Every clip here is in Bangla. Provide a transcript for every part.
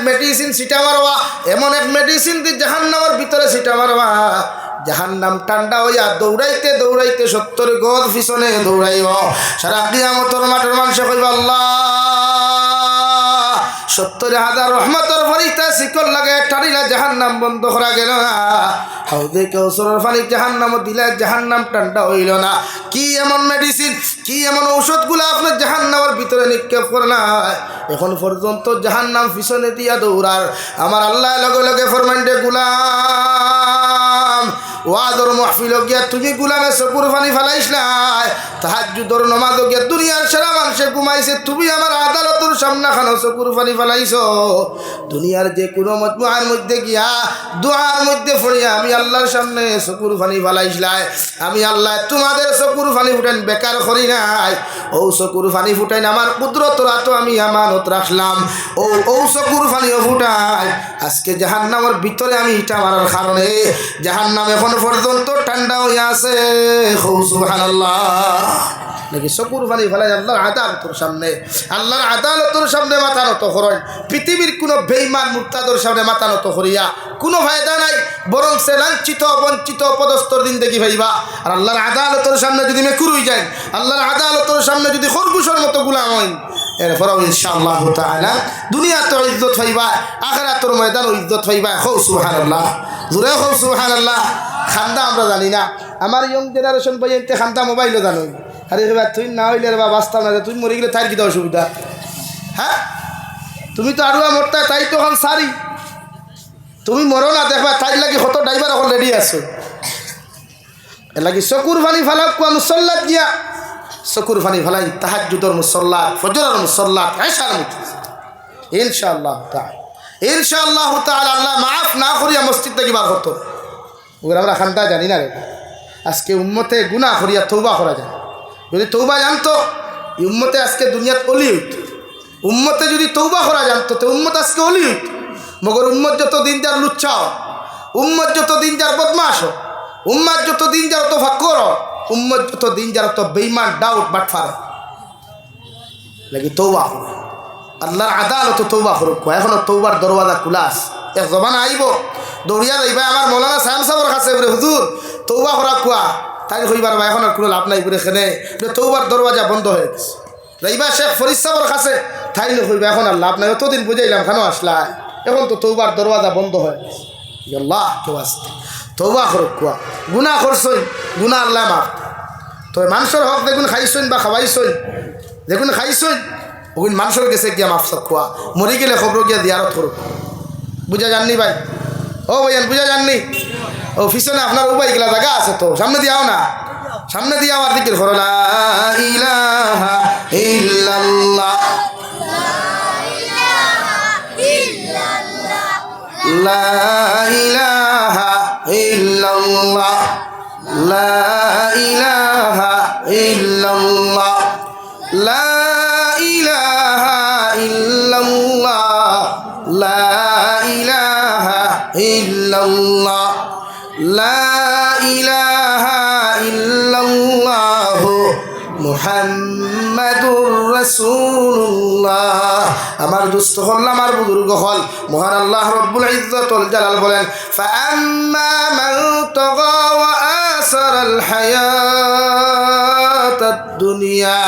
মেডিসিন ছিটা মারবা, এমন এক মেডিসিন দিয়ে জাহান্নামের ভিতরে ছিটা মারবা, জাহান্নাম ঠান্ডা হইয়া দৌড়াইতে দৌড়াইতে 70 গজ পিছনে দৌড়াইব। সারা কিয়ামতের মাঠের মানুষে কইবা আল্লাহ 70,000 রহমতের ফরিস্তা শিকল লাগে টানিলা জাহান্নাম বন্ধ করা গেল না। হাউদে কাউসারের পানি জাহান্নাম দিলে জাহান্নাম ঠান্ডা হইল না। কি এমন মেডিসিন, কি এমন ঔষধগুলো আপনার জাহান্নামের ভিতরে নিক্ষেপ করে না, এখন পর্যন্ত জাহান্নাম পিছনে দিয়া দৌড়ার। আমার আল্লাহ লগে লগে ফরমাইন্ডে গুলাম ওয়াদর মাহফিল গিয়া তুমি গুলামে চকুর পানি ফেলাইস নাই, তাহাজ্জুদর নামাজ গিয়া দুনিয়ার সেরা মানুষে ঘুমাইছে, তুমি আমার আদালতের সামনে খানো চকুর পানি ফেলাইছ। দুনিয়ার যে কোনো মজমুআর মধ্যে গিয়া দুআর মধ্যে পড়িয়া আমি আল্লাহর সামনে চকুর পানি ফেলাইছিলাই। আমি আল্লাহ তোমাদের চকুর পানি ফুটাইন বেকার করি নাই, ও চকুর পানি ফুটাইন আমার কুদরতরা তো আমি আমানত রাখলাম, ও চকুর পানিও ফুটাই আজকে জাহান্নামের ভিতরে আমি ইটা মারার কারণে জাহান্নাম এখন পর্যন্ত ঠান্ডা হয়ে আছে। সুবহানাল্লাহ। নাকি চকুর পানি ফেলাই আল্লাহর আদালতের সামনে, আল্লাহর আদালতের সামনে মাথা নত করেন। পৃথিবীর কোনো বেঈমান মুরতাদের সামনে মাথা নত করিয়া কোনো ফায়দা নাই, বরং সে লাঞ্ছিত বঞ্চিত পদস্থর দিন দেখি ভাইবা। আর আল্লাহর আদালতের সামনে যদি মেকুর হয়ে যায়, আল্লাহর আদালতের সামনে যদি খরগোশের মতো গুলাম হয়, এরপরেও ইনশাআল্লাহ তাআলা দুনিয়াতেও ইজ্জত পাইবা, আখিরাতের ময়দানও ইজ্জত পাইবা। সুবহানাল্লাহ, জোরে সুবহানাল্লাহ। খান্দা আমরা জানি না, আমার ইয়ং জেনারেশন পর্যন্ত খান্দা মোবাইলও জানো। আরে এবার তুই না হইলে বা বাঁচতাম না, তুই মরে গেলে তাই কি অসুবিধা? হ্যাঁ, তুমি তো আরো মরতা, তাই তো এখন সারি তুমি মরো না, দেখবা তাই লাগি কত ড্রাইভার এখন রেডি আছো। এর লাগি চকুর পানি ফেলাক কোয়া মুসল্লাত গিয়া চকুর পানি ফেলাই তাহাজ্জুদর মুসল্লাত, ফজরের মুসল্লাত, এশার মুসল্লাত। ইনশাআল্লাহ তাআলা, ইনশাআল্লাহ তাআলা আল্লাহ মাফ না করিয়া মসজিদ থেকে বার হতো। ওগুলো আমরা খান্দা জানি না রে। আজকে উম্মতে গুনাহ করিয়া তওবা করা যায়। যদি তৌবা জানতো এই উম্মতে আজকে দুনিয়াত অলি হইত। উম্মতে যদি তৌবা করা জানতো তো উম্মত আজকে অলি হইত। মগর উম্মত যত দিন যার লুচ্ছাও, উম্মত যত দিন যার বদমাশ, উম্মত যত দিন যার তো ফাক্কর, উম্মত যত দিন যার তো বেঈমান ডাউট বাটফার লাগি তৌবা করো। আল্লাহর আদালত তৌবা করুক। এখনো তৌবার দরওয়াজা খোলা আছে। এক জমানা আইব দৌড়িয়া যাইবা আমার মৌলানা সাহেব সাহেবের কাছে বলে হুজুর তৌবা করা কুয়া, তাই কইবার বা এখন আর কোনো লাভ নাই বলে এখানে তৌবার দরওয়াজা বন্ধ হয়ে গেছে। যাইবা শেখ ফরিদ সাহেবের কাছে, তাই কইবা এখন আর লাভ নাই, অতদিন বুঝাইলাম কেন আসলা, এখন তো তৌবার দরওয়াজা বন্ধ হয়ে গেছে। আল্লাহ কেউ আসতে তৌবা করুক কুয়া। গুনাহ করছই, গুনাহ আল্লাহ মাফ। তো মানুষের হক দেখুন খাইছইন বা খাওয়াইছইন, দেখুন খাইছইন ওগুন মানুষের গেছে গিয়া মাফ খুয়া, মরি গেলে খবর গিয়া দিয়ারত করুক। বুঝা জাননি ভাই? ও ভাইয়ান বুঝা জাননি? ও পিছনে আপনার উপায় গেলা জায়গা আছে তো, সামনে দিয়াও না, সামনে দিয়ে আমার দিকে করো লা ইলাহা ইল্লাল্লাহ, লা ইলাহা ইল্লাল্লাহ, লা ইলাহা ইল্লাল্লাহ, লা ইলাহা ইল্লাল্লাহ, লা ইলাহা ইল্লাল্লাহ, লা ইলাহা ইল্লাল্লাহ মুহাম্মাদুর রাসূলুল্লাহ। আমার দুস্থ হল, আমার বুজুর্গ হল, মহান আল্লাহ রব্বুল ইজ্জতুল জালাল বলেন ফাআম্মা মান তাগা ওয়া আসারাল হায়াতাদ দুনিয়া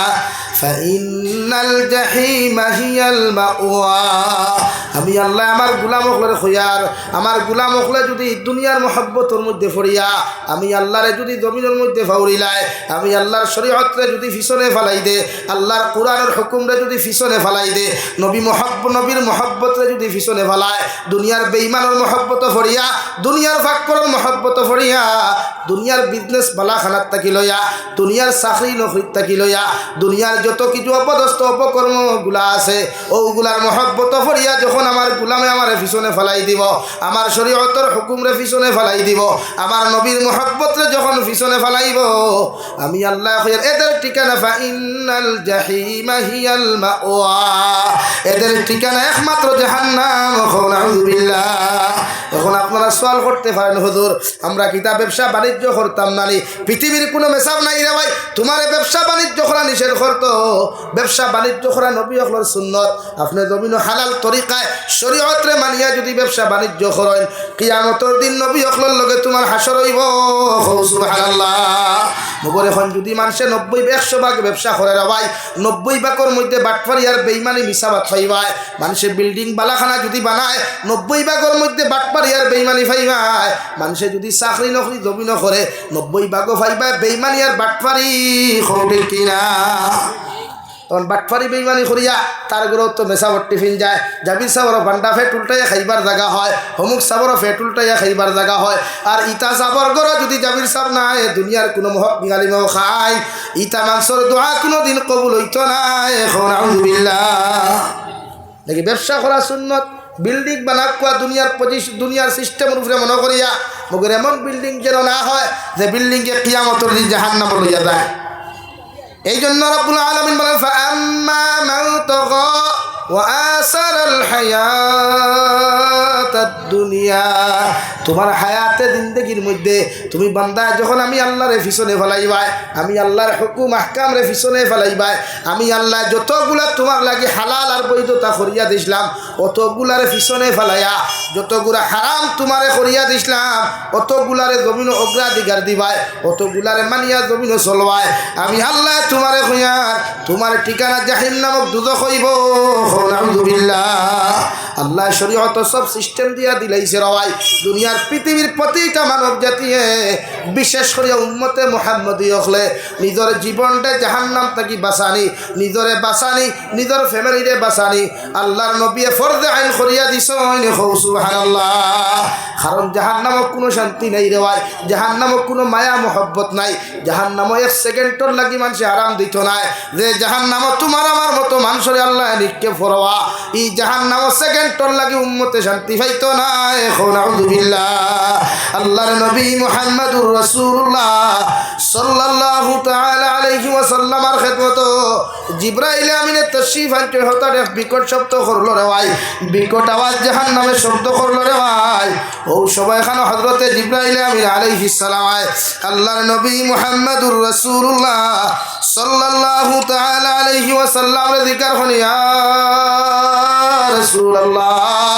ফাইন্নাল জাহিমা হিয়াল মাওয়া। আমি আল্লাহ আমার গুলাম হকলের খয়ার, আমার গুলাম হকলে যদি দুনিয়ার মহব্বতের মধ্যে ফরিয়া আমি আল্লাহরে যদি জমিনের মধ্যে ফাউরিলায়, আমি আল্লাহর শরীয়তরে যদি পিছনে ফালাই দে, আল্লাহর কোরআনের হুকুমরে যদি পিছনে ফালাই দে, নবীর মহব্বতরে যদি পিছনে ফালায়, দুনিয়ার বেঈমানের মহব্বত ফরিয়া, দুনিয়ার ফাক্করের মহব্বত ফরিয়া, দুনিয়ার বিজনেস বালাখানাত থাকি লইয়া, দুনিয়ার চাকরি নকরিত থাকি লইয়া, দুনিয়ার যত কিছু অপদস্থ অপকর্মগুলা আছে ওগুলার মহব্বত ফরিয়া যখন আমার গুলামে আমার পিছনে ফেলাই দিব, আমার শরীয়তের হুকুমরে পিছনে ফেলাই দিব, আমার নবীর মহব্বতরে যখন পিছনে ফেলাইব, আমি আল্লাহ এদের ঠিকানা ফাইন্নাল জাহিমা হিয়াল মাওয়া, এদের ঠিকানা একমাত্র জাহান্নাম। আলহামদুলিল্লাহ। এখন আপনারা সওয়াল করতে পারেন, হুজুর আমরা কিতা ব্যবসা বাণিজ্য করতাম না নি? পৃথিবীর কোনো মেসাব নাই রে ভাই তোমারে ব্যবসা বাণিজ্য করা নিষেধ করতো। ব্যবসা বাণিজ্য করা নবী হলোর সুন্নত। আপনি জমিন হালাল তরিকায় শরীয়তরে মানিয়া যদি ব্যবসা বাণিজ্য করেন, কিয়ামতের দিন নবী হলোর লগে তোমার হাসর হইব। সুবহানাল্লাহ। মগর এখন যদি মানুষে 90-100 ভাগ ব্যবসা করে রে ভাই, 90 ভাগের মধ্যে বাটফারি আর বেইমানি মিসাবাত ফাইবায়। মানুষে বিল্ডিং বালাখানা যদি বানায়, 90 ভাগের মধ্যে বাটফারি আর বেইমানি ফাইবায়। মানুষে যদি চাকরি নকরি জমিন করে, 90 ভাগও ফাইবায় বেইমানি আর বাটফারি। হবে কিনা? তখন বাটফারি বেইমানি করিয়া তার ঘরেও তো মেসাবর টিফিন যায়। জাবির সাবরও ভান্ডা ফেট উল্টাইয়া খাইবার জায়গা হয়, হমুক সাবরও ফেট উল্টাইয়া খাইবার জায়গা হয়। আর ইটা সাবর ঘরও যদি জাবির সাব নাই, দুনিয়ার কোনো মহক বিগালিমাও খায়, ইটা মানুষের দোয়া কোনো দিন কবুল হইতো না। এখন আলহামদুলিল্লাহ। দেখি ব্যবসা করা সুন্নত। বিল্ডিং বানাকুয়া দুনিয়ার সিস্টেমের উপরে মনে করিয়া মগর এমন বিল্ডিং যেন না হয় যে বিল্ডিংকে কিয়ামতের দিন জাহান্নামে লইয়া যায়। এই জন্য রব্বুল আলামিন বলেন, ফাআম্মা মান তাগা ওয়া আসারাল হায়াতাদ দুনিয়া। তোমার হায়াতে জিন্দেগির মধ্যে তুমি বান্দা যখন আমি আল্লাহর পিছনে ফেলাইবাই, আমি আল্লাহর হুকুম আহকাম রে পিছনে ফেলাইবাই, আমি আল্লাহ যতগুলা তোমার লাগি হালাল আর বৈধতা করিয়া দিছিলাম অতগুলারে পিছনে ফেলাইয়া, যতগুলা হারাম তোমারে করিয়া দিছিলাম অতগুলারে জমিন অগ্রাধিকার দিবাই, অতগুলারে মানিয়া জমিন চলবাই। আমি আল্লাহ তোমারে কইয়ার তোমার ঠিকানা জাহিম নামক দুজখ হইব। আলহামদুলিল্লাহ। আল্লাহ শরীয়ত সব সিস্টেম দিয়া দিলাইছে রওয়াই। দুনিয়ার পৃথিবীর প্রতিটা মানব জাতিয়ে বিশেষ করে উম্মতে মুহাম্মদী হলে নিজের জীবনটা জাহান্নাম থেকে বাঁচানি, নিজরে বাঁচানি, নিজের ফ্যামিলিরে বাঁচানি আল্লাহর নবী ফরজে আইন করিয়া দিছেন। সুবহানাল্লাহ। কারণ জাহান্নামে কোনো শান্তি নাই রে ভাই, জাহান্নামে কোনো মায়া মোহব্বত নাই, জাহান্নামে 1 সেকেন্ডর লাগি মানুষ আরাম দিত নাই। যে জাহান্নামে তোমার আমার মতো মানুষের আল্লাহ নিক্ষেপ করবা, এই জাহান্নামে সেকেন্ডর লাগি উম্মতে শান্তি পাইতো না। এখন আউযুবিল্লাহ। আল্লাহর নবী মুহাম্মদুর রাসূলুল্লাহ সাল্লাল্লাহু তাআলা আলাইহি ওয়াসাল্লামের খিদমত জিবরাইল আমিনে তাশরীফ আনতে হঠাৎ এক বিকট শব্দ করলো রে ভাই, বিকট আওয়াজ জাহান্নামের শব্দ করলো রে ভাই। ও সময় খান হযরতে জিবরাইল আমিন আলাইহিস সালাম আল্লাহর নবী মুহাম্মদুর রাসূলুল্লাহ সাল্লাল্লাহু তাআলা আলাইহি ওয়াসাল্লামের জিকির হল, ইয়া রাসূলুল্লাহ,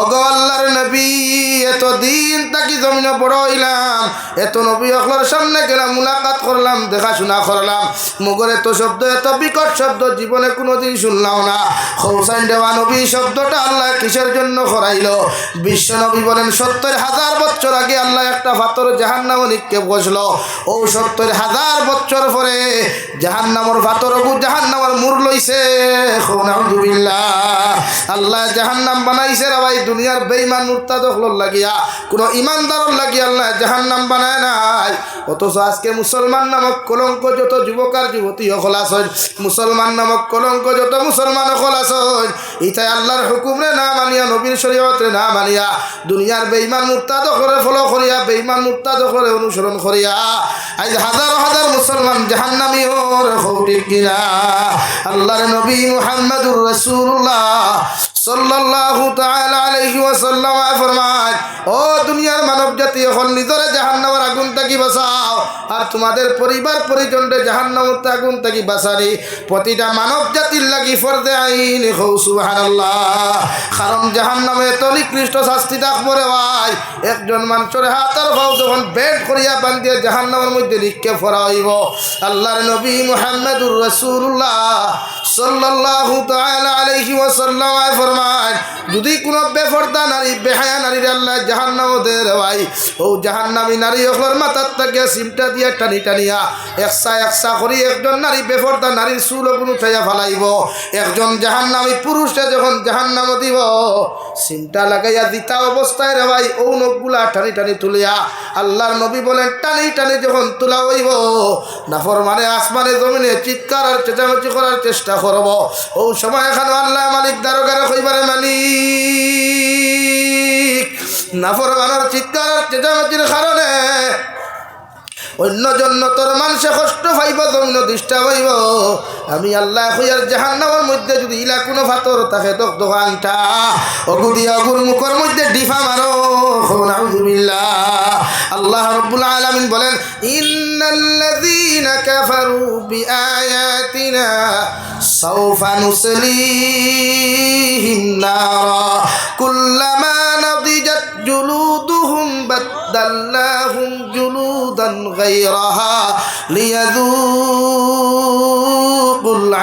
ওগো আল্লাহর নবী, এত দিন তাকি জমিনে বড় হইলাম, এত নবী অখলার সামনে গেলাম, মুলাকাত করলাম, দেখাশোনা করলাম, মগর এত শব্দ, এত বিকট শব্দ জীবনে কোনোদিন শুনলাম না। হোসাইন দেওয়া নবী শব্দটা আল্লাহ কিসের জন্য করাইল? বিশ্ব নবী বলেন 70,000 বছর আগে আল্লাহ একটা পাথর জাহান্নামে নিক্ষেপ করছিল। ও 70,000 বছর পরে জাহান্নামের পাথর জাহান্নামের মূর লইছে। আলহামদুলিল্লাহ। আল্লাহ জাহান্নাম বানাইছে রে ভাই দুনিয়ার বেঈমান মুরতাদর লাগিয়া, কোনো ইমানদারর লাগিয়া আল্লাহ জাহান্নাম বানায় নাই। অথচ আজকে মুসলমান নামক কলঙ্ক যত যুবক আর যুবতী হল আছেন, মুসলমান নামক কলঙ্ক যত মুসলমান হল আছেন, ইতাই আল্লাহর হুকুমরে না মানিয়া, নবীর শরীয়তরে না মানিয়া দুনিয়ার বেঈমান মুরতাদরে ফলো করিয়া, বেঈমান মুরতাদরে অনুসরণ করিয়া আজ হাজার হাজার মুসলমান জাহান্নামী হর হৌটি কিনা। আল্লাহর নবী মুহাম্মদুর রাসূলুল্লাহ সাল্লাল্লাহু তাআলা আলাইহি ওয়াসাল্লাম ফরমায়, ও দুনিয়ার মানব জাতি, এখন নিজরে জাহান্নামের আগুন থেকে বাঁচাও আর তোমাদের পরিবার পরিজনরে জাহান্নামের আগুন থেকে বাঁচানি প্রতিটা মানব জাতির লাগি ফরজে আইন। সুবহানাল্লাহ। কারণ জাহান্নামে এত নিকৃষ্ট শাস্তি থাকবো রে ভাই, একজন মানুষের হাত আর পাও যখন বেড করিয়া বান্ধিয়ে জাহান্নামের মধ্যে নিক্ষেপ করা হইব। আল্লাহর নবী মুহাম্মদুর রাসূলুল্লাহ সাল্লাল্লাহু তাআলা আলাইহি ওয়াসাল্লাম ফরমায়, যদি কোনো বেপরদা নারী, বেহায়া নারীর আল্লাহ জাহান্নামে দেয় রে ভাই, ও জাহান্নামী নারী ওগুলোর মাথার থেকে সিমটা দিয়ে টানি টানিয়া একসা করি একজন নারী বেপরদা নারীর চুল কোনো উঠাইয়া ফেলাইব। একজন জাহান্নামী পুরুষে যখন জাহান্নামে দিব সিমটা লাগাইয়া দিতা অবস্থায় রে ভাই ও নখগুলা টানি টানি তুলিয়া আল্লাহর নবী বলেন টানি টানি যখন তোলা হইব, নাফরমানে আসমানে জমিনে চিৎকার আর চেঁচামেচি করার চেষ্টা করব। ও সময় এখানে আল্লাহ মালিক দারোগারে কইবারে মালিক, নাফরমানের চিৎকার আর চেঁচামেচির কারণে অন্য জন্নতর মানুষে কষ্ট পাইব জমিন ডিস্টার্ব হইব আমি আল্লাহ হইয়ার জাহান্নামের মধ্যে যদি ইলা কোনো ফাতর থাকে তো দোকানটা অগুদি অগুর মুখের মধ্যে ডিফা মারো নাউযুবিল্লাহ আল্লাহ রাব্বুল আলামিন বলেন ইন্নাল্লাযীনা কাফারু বিআয়াতিনা সাওফা নুসলিহিম নারা কুল্লামা নাদিজাত জুলুদুহুম বাদদালনাহুম জুলুদান গায়রাহা লিয়াযুকুল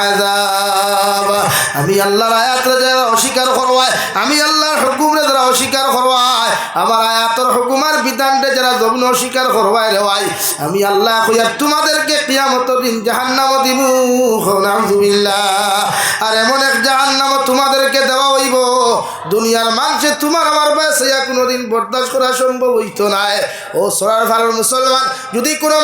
আযাব আমি আল্লাহর আয়াতরে যারা অস্বীকার করবায় আমি আল্লাহর হুকুমরে যারা অস্বীকার করবায় আমার আয়াতের হুকুমার বিধানরে যারা জমিন অস্বীকার করবায় রে ভাই আমি আল্লাহ কইয়া তোমাদেরকে কিয়ামতের দিন জাহান্নাম দিব নাউযুবিল্লাহ আর এমন এক জাহান্নাম তোমাদেরকে দেওয়া হইব দুনিয়ার মানুষে তোমার আমার বয়সে কোনোদিন বরদাস্ত করা সম্ভব হইতো না ও সরার ভালোর মুসলমান যদি কোনো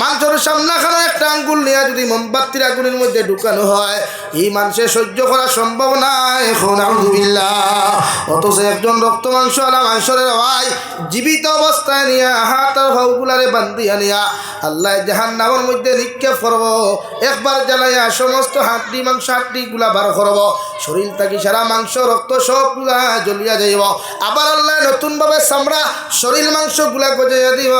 মানুষের সামনাখানে একটা আঙ্গুল নিয়ে যদি মোমবাতির আগুনের মধ্যে ঢুকানো হয় এই মানুষের সহ্য করা সম্ভব নয় নাউযুবিল্লাহ অথচ একজন রক্ত মাংসওয়ালা মানুষের ভাই জীবিত অবস্থায় নিয়ে হাত আর ভাউগুলারে বান্ধিয়া নিয়া আল্লাহ জাহান্নামের মধ্যে নিক্ষেপ করব একবার জ্বালাইয়া সমস্ত হাড্ডি মাংস হাড্ডিগুলা বার করব শরীর থাকি সারা মাংস রক্ত সবগুলা জ্বলিয়া যাইব আবার আল্লাহ নতুনভাবে চামড়া শরীর মাংসগুলা গজাইয়া দিব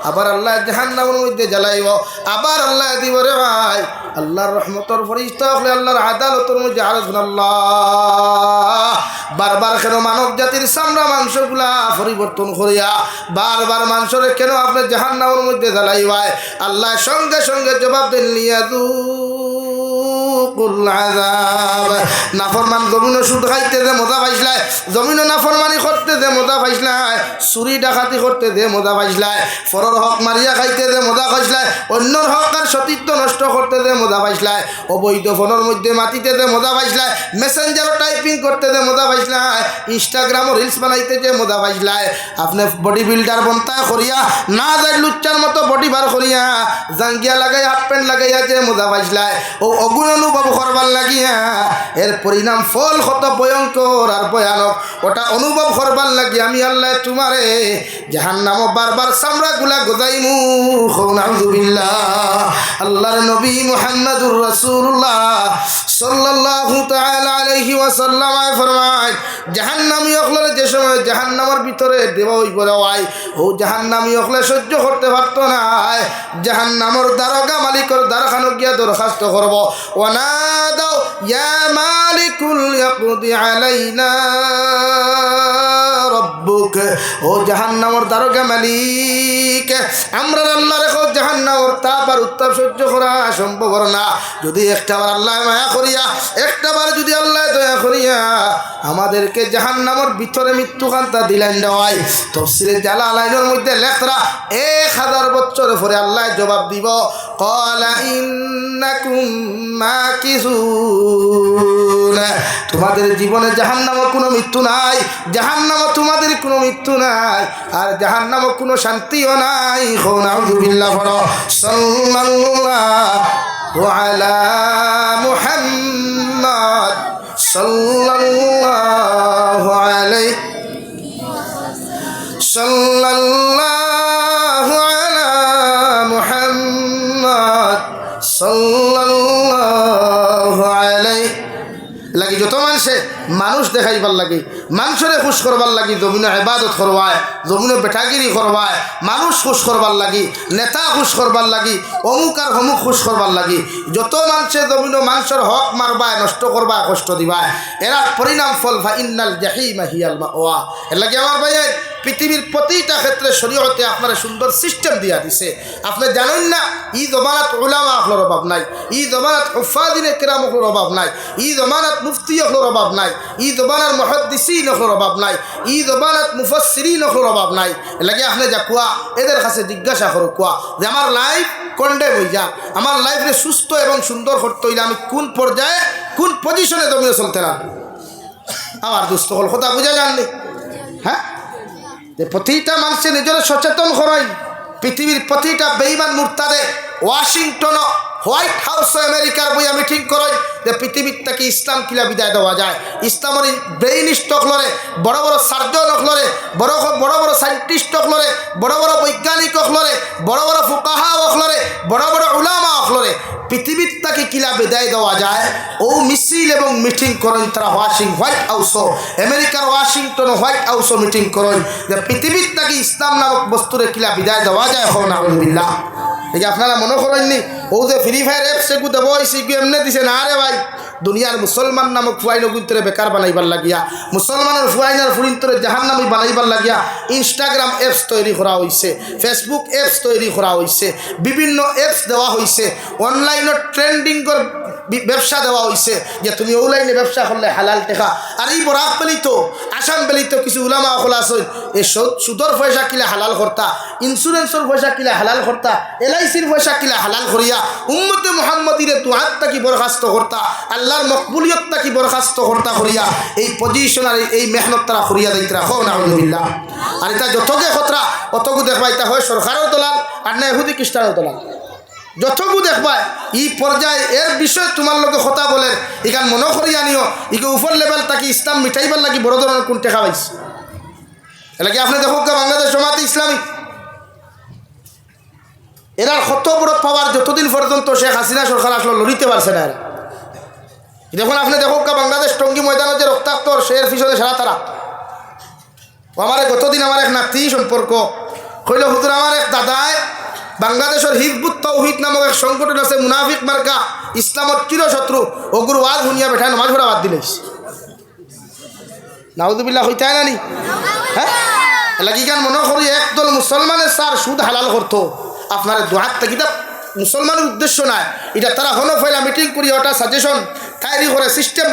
আবার আল্লাহ জাহান্নামের মধ্যে জ্বালাইব আবার আল্লাহ দিব রে ভাই আল্লাহর রহমতর ফরিস্তা হলে আল্লাহর আদালতের মধ্যে আল্লাহ বারবার কেন মানব জাতির চামড়া মাংসগুলা পরিবর্তন করিয়া বারবার মানুষের কেন আপনি জাহান্নামের মধ্যে জ্বালাইবাই আল্লাহ সঙ্গে সঙ্গে জবাব দেন নাফরমান জমিনও সুদ খাইতে যে মজা পাইসলায় জমিনও নাফরমানি করতে যে মজা পাইসলায় চুরি ডাকাতি করতে যে মজা পাইসলায় ফরর হক মারিয়া খাইতে যে মজা খাইসলায় অন্যর হক আর সতীত্ব নষ্ট করতে যে মজা পাইসলায় অবৈধ ফোনের মধ্যে মাতিতে যে মজা পাইসলায় মেসেঞ্জারও টাইপিং করতে যে মজা পাইসলায় ইনস্টাগ্রামও রিলস বানাইতে যে মজা পাইসলায় আপনি বডি বিল্ডার বনতা করিয়া না যায় লুচ্চার মতো বডি বার করিয়া জাঙ্গিয়া লাগাই হাফ প্যান্ট লাগাইয়া যে মজা পাইসলায় ও অগুণ অনুভব করবার লাগিয়া এর পরিণাম ফল কত ভয়ঙ্কর আর ভয়ানক ওটা অনুভব করবার লাগি আমি আল্লাহ তোমারে জাহান্নাম বারবার চামড়া গুলা গজাইমু নাউযুবিল্লাহ আল্লাহর নবী মুহাম্মদুর রাসূলুল্লাহ সাল্লাল্লাহু তাআলা আলাইহি ওয়াসাল্লাম ফরমায় জাহান্নামী হকলে যে সময় জাহান্নামের ভিতরে দেওয়া হইব রাই ও জাহান্নামী হকলে সহ্য করতে পারতো না জাহান্নামের দারোগা মালিকের দ্বারখানো গিয়া দরখাস্ত করব ওয়ানাদাও ইয়া মালিকুল ইয়াকদি আলাইনা রব্বুক ও জাহান্নামের দারোগা মালিক আমরা আল্লাহ রেখো জাহান্নামের তাপ আর উত্তাপ সহ্য করা সম্ভব না যদি একটাবার আল্লাহ মায়া করিয়া একটাবার যদি আল্লাহ দয়া করিয়া আমাদেরকে জাহান্নামের ভিতরে মৃত্যুকান্তা দিলেন দেওয়াই তাফসীরে জালালাইনের মধ্যে লেখরা 1000 বছর পরে আল্লাহ জবাব দিব ক্বালা ইন্নাকুম মাকিসুন তোমাদের জীবনে জাহান্নামে কোনো মৃত্যু নাই জাহান্নামে তোমাদের কোনো মৃত্যু নাই আর জাহান্নামে কোনো শান্তিও নাই নাউযুবিল্লাহ সাল্লাল্লাহু আলা মুহাম্মদ সাল্লাল্লাহু আলাইহি সাল্লাল্লাহু আলা মুহাম্মদ সাল্লাল্লাহু আলাইহি লাগি যত মানুষ দেখাইবার লাগে মানুষরে খুশ করবার লাগি জমিনে ইবাদত করবায় জমিনে বেটাগিরি করবায় মানুষ খুশ করবার লাগি নেতা খুশ করবার লাগি অমুক আর হমুক খুশ করবার লাগি যত মানুষে জমিনে মানুষের হক মারবায় নষ্ট করবায় কষ্ট দিবায় এরা পরিণাম ফল ফাইন্নাল জাহিমা হিয়াল মাওয়া এর লাগে আমার ভাই পৃথিবীর প্রতিটা ক্ষেত্রে শরীয়তে আপনারা সুন্দর সিস্টেম দিয়া দিছে আপনি জানেন না ই জমানাত উলামা আপনার অভাব নাই ই জমানাত হুফাজিনে কিরাম আপনার অভাব নাই ই জমানাত মুফতি আপনার অভাব নাই ই জমানার মুহাদ্দিসিন আপনার অভাব নাই ই জমানাত মুফাসসিরিন আপনার অভাব নাই লাগে আপনি যা কুয়া এদের কাছে জিজ্ঞাসা করো কুয়া যে আমার লাইফ কন্ডে হই যা আমার লাইফে সুস্থ এবং সুন্দর করতে হইলে আমি কোন পর্যায়ে কোন পজিশনে জমিয়ে চলতে রাখবো আমার দুস্থ হল কথা বুঝা জাননি হ্যাঁ যে প্রতিটা মানুষের নিজের সচেতন করেন পৃথিবীর প্রতিটা বেঈমান মুরতাদে ওয়াশিংটন হোয়াইট হাউস আমেরিকার বইয়া মিটিং করে যে পৃথিবীর থেকে ইসলাম কিলা বিদায় দেওয়া যায়। ইসলামের ব্রেইন স্টক লড়ে, বড় বড় সার্জন লড়ে, বড় বড় সাইন্টিস্ট লড়ে, বড় বড় বৈজ্ঞানিক লড়ে, বড় বড় ফুকাহা লড়ে, বড় বড় উলামা লড়ে। পৃথিবীর থেকে কিলা বিদায় দেওয়া যায় ও মিছিল এবং মিটিং করেন তারা হোয়াইট হাউসও, আমেরিকার ওয়াশিংটন হোয়াইট হাউসও মিটিং করেন যে পৃথিবীর থেকে ইসলাম নামক বস্তুরে কিলা বিদায় দেওয়া যায়। হো নাউযুবিল্লাহ। এই যে আপনারা মনে করেননি ও যে ফ্রি ফায়ার অ্যাপস এগু দেবো সেগু এমনি দিছে না রে ভাই। দুনিয়ার মুসলমান নামক ফুয়াইন গুন্তরে বেকার বানাইবার লাগিয়া, মুসলমানের ফুয়াইনার ফুরিন্তরে জাহান নামি বানাইবার লাগিয়া ইনস্টাগ্রাম অ্যাপস তৈরি করা হয়েছে, ফেসবুক অ্যাপস তৈরি করা হয়েছে, বিভিন্ন অ্যাপস দেওয়া হয়েছে, অনলাইনত ট্রেন্ডিংর ব্যবসা দেওয়া হয়েছে যে তুমি অনলাইনে ব্যবসা করলে হালাল টেকা। আর এই বরাক পেলিত আসাম পেলিত কিছু উলামা খোলা আছে এই সুদর পয়সা কিলা হালাল করতা, ইন্স্যুরেন্সর পয়সা কিলা হালাল করতা, LICর পয়সা কিলা হালাল করিয়া উম্মতে মুহাম্মদিরে দুআত তাকি বরখাস্ত করতা, আল্লাহর মকবুলিয়ত তাকি বরখাস্ত করতা করিয়া এই পজিশন আর এই মেহনত তারা করিয়া দিতরা। হো নাউযুবিল্লাহ। আর এটা যতকে খতরা অতকু দেখবা এটা হয় সরকারের দলাল আর না ইহুদি খ্রিস্টানের দলাল। যতটুকু দেখবা এই পর্যায়ে এর বিষয়ে তোমার লোকে কথা বলে এখান মনে করিয়া নিও ইকে উপর লেভেল তাকে ইসলাম মিঠাইবার লাগি বড় ধরনের কোন টেকা পাইছে। এলাকি আপনি দেখুক বাংলাদেশ জামাতে ইসলামী এরার কত বড় পাওয়ার যতদিন পর্যন্ত শেখ হাসিনা সরকার আসলো লড়িতে পারছে না এরা। দেখুন আপনি দেখুক বাংলাদেশ টঙ্গী ময়দানের যে রক্তাক্ত সের পিছনে সারা তারা। আমার গতদিন আমার এক নাতি সম্পর্ক হইল হুজুর আমার এক দাদায় বাংলাদেশের হিজবুত তাওহীদ নামক এক সংগঠন আছে মুনাফিক মার্কা ইসলামত চিরশত্রু ওগুর ওয়াজ শুনিয়া বেঠায় নামাজ পড়া বাদ দিলেস। নাউযুবিল্লাহ হইতে হয় না নি? হ্যাঁ এলাকি গান মনে করি একদল মুসলমানের সার সুদ হালাল করতো আপনার দুহাত থেকে মুসলমানের উদ্দেশ্য নাই এটা তারা হনো ফেলা মিটিং করি ওটা সাজেশন তৈরি করে সিস্টেম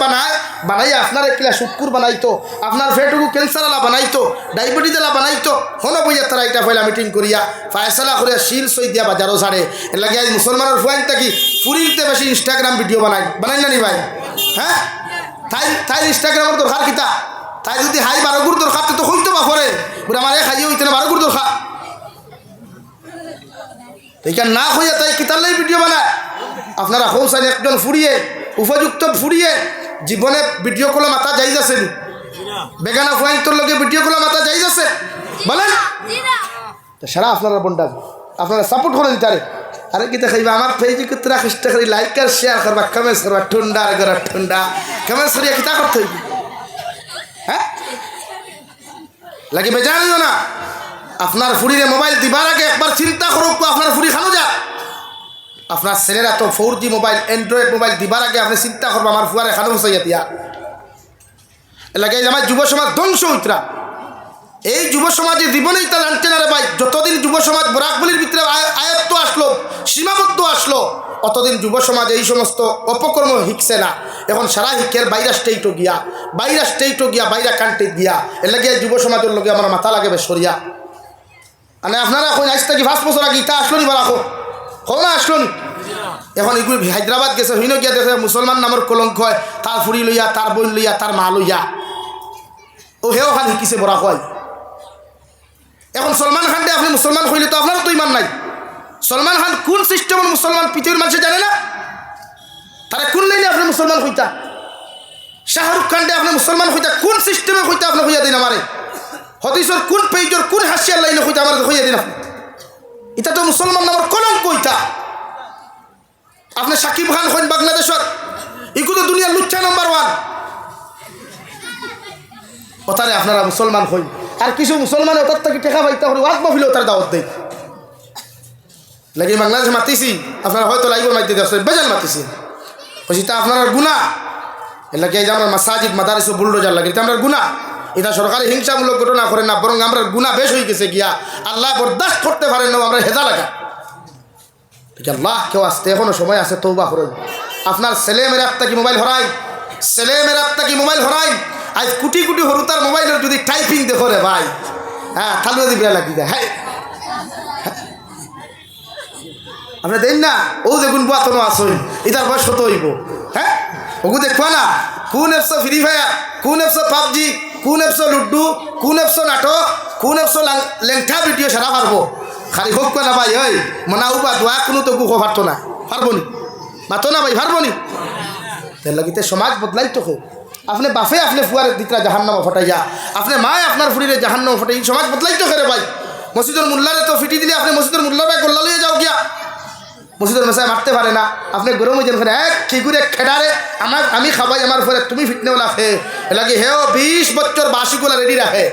বানাইয়া আপনার কিলা শুকুর বানাইতো, আপনার ফেটুকু ক্যান্সারওয়ালা বানাইতো, ডায়াবেটিসওয়ালা বানাইতো, হনো বইয়া তারা এটা ফেলা মিটিং করিয়া ফায়সালা করিয়া শিল সই দিয়া বাজারও ছাড়ে। এর লাগে আজ মুসলমানের ফুয়াইন থাকি ফুরিতে বেশি ইনস্টাগ্রাম ভিডিও বানাই না নি ভাই? হ্যাঁ তাই ইনস্টাগ্রামের দরকার কিতা? তাই যদি হাই 12 গুড় দরকার তো হইতো বা করে আমার খাইয়ে হইতে না 12 গুড় দরকার এইখান না হইয়া তাই কিতালেই ভিডিও বানায়। আপনারা হৌসান একজন ফুরিয়ে উপযুক্ত ফুরিয়ে জীবনে ভিডিও কলে মাথা যাই যাচ্ছে বেগানা ফুয়াইন্তর লগে ভিডিও কলে মাথা যাই যাচ্ছে বলেন সারা আপনারা বন্ডা আপনারা সাপোর্ট করেন তারে। আরে কি দেখাইবা আমার পেজে কিতরা চেষ্টা করি লাইক আর শেয়ার করবা কমেন্টস করবা ঠুন্ডা আর ঠুন্ডা কমেন্টস করিয়া কিতা করতে হইবে? হ্যাঁ লাগে বেজানিও না আপনার ফুরিরে মোবাইল দিবার আগে একবার চিন্তা করুক আপনার ফুরি খানো যা। আপনার ছেলেরা তো 4G মোবাইল অ্যান্ড্রয়েড মোবাইল দিবার আগে আপনি চিন্তা করবো আমার ফুয়ারে খানো বসাইয়া দিয়া এলাকা আমার যুব সমাজ ধ্বংস হইতরা। এই যুব সমাজের জীবনেই তা জানতে না রে ভাই। যতদিন যুব সমাজ বরাকবলির ভিতরে আয়ত্ত আসলো সীমাবদ্ধ আসলো অতদিন যুব সমাজ এই সমস্ত অপকর্ম শিখছে না। এখন সারা শিক্ষের বাইরা স্টেটও গিয়া বাইরা কান্ট্রি গিয়া এর লাগে যুব সমাজের লগে আমার মাথা লাগে বেশ সরিয়া। মানে আপনারা এখন আজ থেকে 5 বছর আগে ইটা আসলো নি বা রাখো না আসলো নি? এখন এগুলো হায়দ্রাবাদ গেছে হইন গিয়া দেখে মুসলমান নামের কলঙ্ক হয় তার ফুরি লইয়া তার বোন লইয়া তার মা লইয়া ও হেও খান শিকিছে বরা হয়। এখন সলমান খান দে আপনি মুসলমান হইলে তো আপনারও তো ইমান নাই। সলমান খান কোন সিস্টেমের মুসলমান পৃথিবীর মানুষে জানে না? তারা কোন লাইনে আপনি মুসলমান হইতা? শাহরুখ খান দে আপনি মুসলমান হইতা কোন সিস্টেমে হইতা আপনি হইয়া দিন আমারে? হদিসর কোন পেজর কোন হাসিয়ার লাইনে হইতা আমার হইয়া দিন আপনি? এটা তো মুসলমান নামের কলঙ্ক হইতা। আপনি সাকিব খান হইন বাংলাদেশের এগুলো দুনিয়ার লুচ্চা নাম্বার 1 ওতারে আপনারা মুসলমান হইন। আর কিছু মুসলমান ওটার থেকে টেকা পাইতে হলে ওয়াক মাহফিলে ওটার দাওয়াত দেয় লাগে বাংলাদেশে মাতিছি আপনারা হয়তো লাইভের মাইতে দেখছেন বেজাল মাতিছি বলছি তা আপনার গুণা এর লাগে যে আমরা মাসাজিদ মাদারিস বুলডোজার লাগে এটা আমরা গুণা। এটা সরকারি হিংসামূলক ঘটনা করে না বরং আমরা গুণা বেশ হয়ে গেছে গিয়া আল্লাহ বরদাস্ত করতে পারেন না আমরা হেদা লাগা। ঠিক আল্লাহ কেউ আসতে এখনো সময় আছে তৌবা করেন। আপনার ছেলে মেয়ের আত্মা কি মোবাইল হরাই আজ কোটি কোটি হরুতার মোবাইলের যদি টাইপিং দেখো রে ভাই হ্যাঁ তাহলে যদি বিয়া লাগি যায়। হ্যাঁ আপনি দেন না ও দেখুন বাতনো আসুন এটার বয়স কত হইব? হ্যাঁ ওগু দেখবা না কোন এপস ফ্রি ফায়ার, কোন এপস পাবজি, কোন এপস লুডু, কোন এপস নাটক, কোন এপস লেংঠা ভিডিও সারা পারবো খালি হোক না ভাই ওই মনা উপা দোয়া কোনো তো গু পারতো না পারবো নি? মাতো না ভাই পারবো নি তার লাগিতে সমাজ বদলাই তো আপনি বাফে আপনি ফুয়ার দিকরা জাহান্নাম ফটাই যা আপনি মায় আপনার ফুরিরে জাহান্নাম ফটাই সমাজ বদলাই তো রে ভাই মসজিদের মোল্লারে তো ফিটি দিলে আপনি মসজিদের মোল্লা ভাই গোল্লা লইয়ে যাও গিয়া মসজিদের মেসায় মারতে পারে না আপনি গরম হয়ে যান এক কি করে খেডারে আমি খাবাই আমার ফলে তুমি ফিটনেও রাখে এলাকি হেও 20 বছর বাসিগুলা রেডি রাখে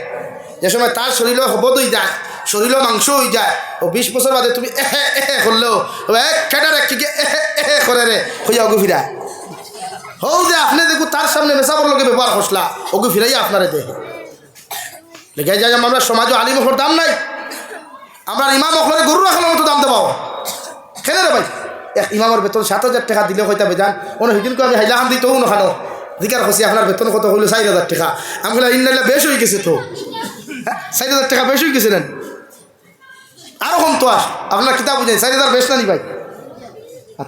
যে সময় তার শরীরও হবদ হয়ে যায় শরীরও মাংস হয়ে যায় ও 20 বছর বাদে তুমি করলেও এক খেডারে কি করে রে হইয়া ওগু ফিরা হও যে আপনি দেখো তার সামনে মেসাবর লোকে ব্যবহার করসলা ওগু ফিরাই আপনারে দেখে লেগে যায় আমরা সমাজও আলিম ওর দাম নাই আমরা ইমাম ওখলে গরু রাখানোর মতো দাম দেবো খেলে রে ভাই এক ইমামের বেতন 7,000 টাকা দিলে হয়তো বেজান অন্য সেদিনকে আমি হাইলাহান দিতেও নখানো জিকার খুশি আপনার বেতন কত হইলো 4,000 টাকা আমি বলে ইন্নাইলে বেশ হয়ে গেছে তো 4,000 টাকা বেশ হয়ে গেছিলেন আরও কম তো আপনার কিতাব বুঝেন 4,000 বেশ না নি ভাই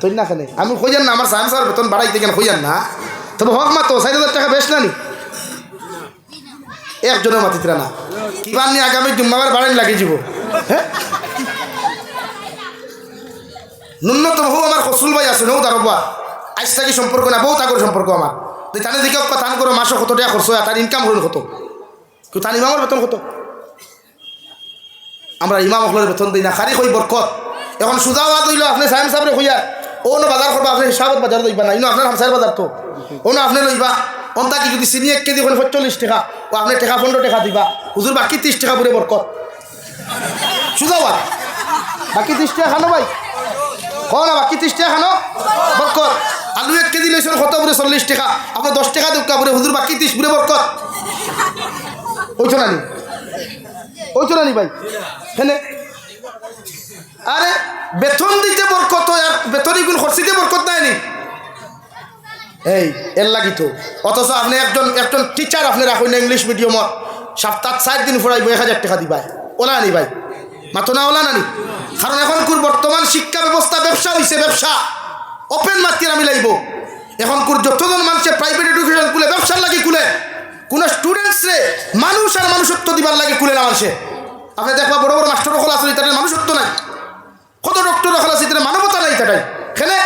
তুই না খানে আমি খুঁজেন না আমার সায়েন্স আর বেতন বাড়াইতে কেন খুঁজেন না তবে হক মা তো 4,000 টাকা বেশ না নি একজনের মাতিতরা না কিবার নিয়ে আগামী জুম্মাবার বাড়াই লাগিয়ে যাব হ্যাঁ ন্যূনতম হো আমার ফসল ভাই আছে নৌ তারবা আইস থাকি সম্পর্ক না বহুত আগর সম্পর্ক আমার তুই তানে দিকে তান করো মাসে কত টাকা খরচ হয় তার ইনকাম হল কত কেউ তার ইমামের বেতন কত আমরা ইমাম হলের বেতন দিই না খারি কই বরকত এখন সুদা হাত হইল আপনি সাহেব সাহেবরে হইয়া ও না বাজার করবা আপনি হিসাবত বাজার লইবা না ইনো আপনার হামসার বাজার তো ও না আপনি লইবা অন্তা কি যদি চিনি 1 কেজি 45 টাকা ও আপনি টাকা 15 টাকা দিবা হুজুর বাকি 30 টাকা পুরে বরকত সুদা হাত বাকি 30 টাকা খানো ভাই না বাকি 30 টাকা খানো বরকত আলু 1 কেজি লইছেন কত পুরে 40 টাকা আপনার 10 টাকা দুকা পুরে হুজুর বাকি 30 পুরে বরকত ওইছো না নি ভাই হেনে আরে বেতন দিতে বরকত আর বেতনই গুণ খরচিতে বরকত নাই নি এই এর লাগি তো অথচ আপনি একজন টিচার আপনি রাখুন না ইংলিশ মিডিয়ামত সপ্তাহ 4 দিন পড়াইব 1,000 টাকা দিবা ওলা নি ভাই মাতো না ওলা না নি কারণ এখনকার বর্তমান শিক্ষা ব্যবস্থা ব্যবসা হয়েছে ব্যবসা ওপেন মার্কেট আমি লাইব এখনকার যতজন মানুষের প্রাইভেট এডুকেশন খুলে ব্যবসার লাগি খুলে কোনো স্টুডেন্টসরে মানুষ আর মানুষত্ব দিবার লাগে খুলে না মানুষে আপনি দেখবা বড় বড় মাস্টার রকল আসলে তাদের মানুষত্ব নাই কত ডক্টর রকল আছে তাদের মানবতা নাই তাটাই খেলে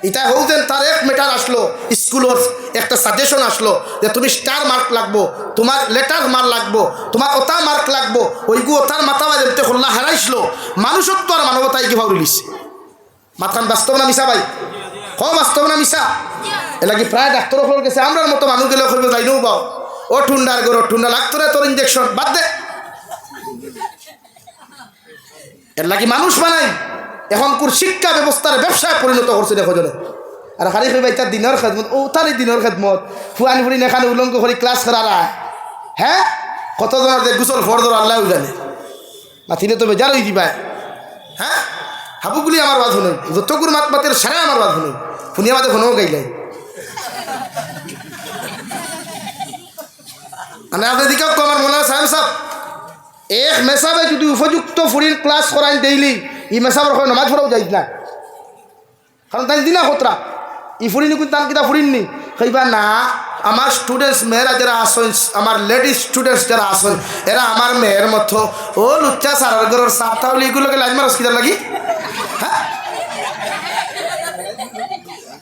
এটা হৌতেন তার এক মেটার আসলো স্কুলের একটা সাজেশন আসলো যে তুমি স্টার মার্ক লাগবো তোমার লেটার মার্ক লাগবো তোমার ওটা মার্ক লাগবো ওইগু ওটার মাথা বাজতে হল্লা হারাইছিল মানুষত্ব আর মানবতাই কিভাবে রিলিজ মাথান বাস্তব না মিশা ভাই বাস্তব না মিশা এলাকি প্রায় ডাক্তার হল গেছে আমরার মতো মানুষ গেলে করবে যাইনও পাও ও ঠুন্ডার গরো ঠুন্ডা লাগতো না তোর ইঞ্জেকশন বাদ দে এর লাগি মানুষ বানাই এখনকার শিক্ষা ব্যবস্থার ব্যবসায় পরিণত করছে দেখো জনে আর খালি ভাই তার দিনের খেদমত ও তার দিনের খেদমত ফুয়ানি ফুড়ি নেখানে উলঙ্গ করে ক্লাস করারা হ্যাঁ কতজনের দেখ গুছল ফর ধর আল্লাহ জানে মাথিলে তো বেজার হয়ে দিবা হ্যাঁ হাবুগুলি আমার বাদ হল যতগুর মাত মাতের সারা আমার বাদ হল শুনি আমাদের ফোনও গাইলাই মানে আপনি দিকে আমার মনে হয় সাহেব সাহেব এক মেসাবে যদি উপযুক্ত ফুরির ক্লাস করাই ডেইলি ই মেসাবের হয় নমাজ পড়াও যাই না কারণ তাই দিনা খতরা ই ফুরিনি কিন্তু তার কিতা ফুরিননি কইবা না আমার স্টুডেন্টস মেয়েরা যারা আসেন আমার লেডিস স্টুডেন্টস যারা আসেন এরা আমার মেয়ের মতো ও লুচ্চা সারার ঘরের সাপ তাহলে এগুলোকে লাইন মারস কিনা লাগি হ্যাঁ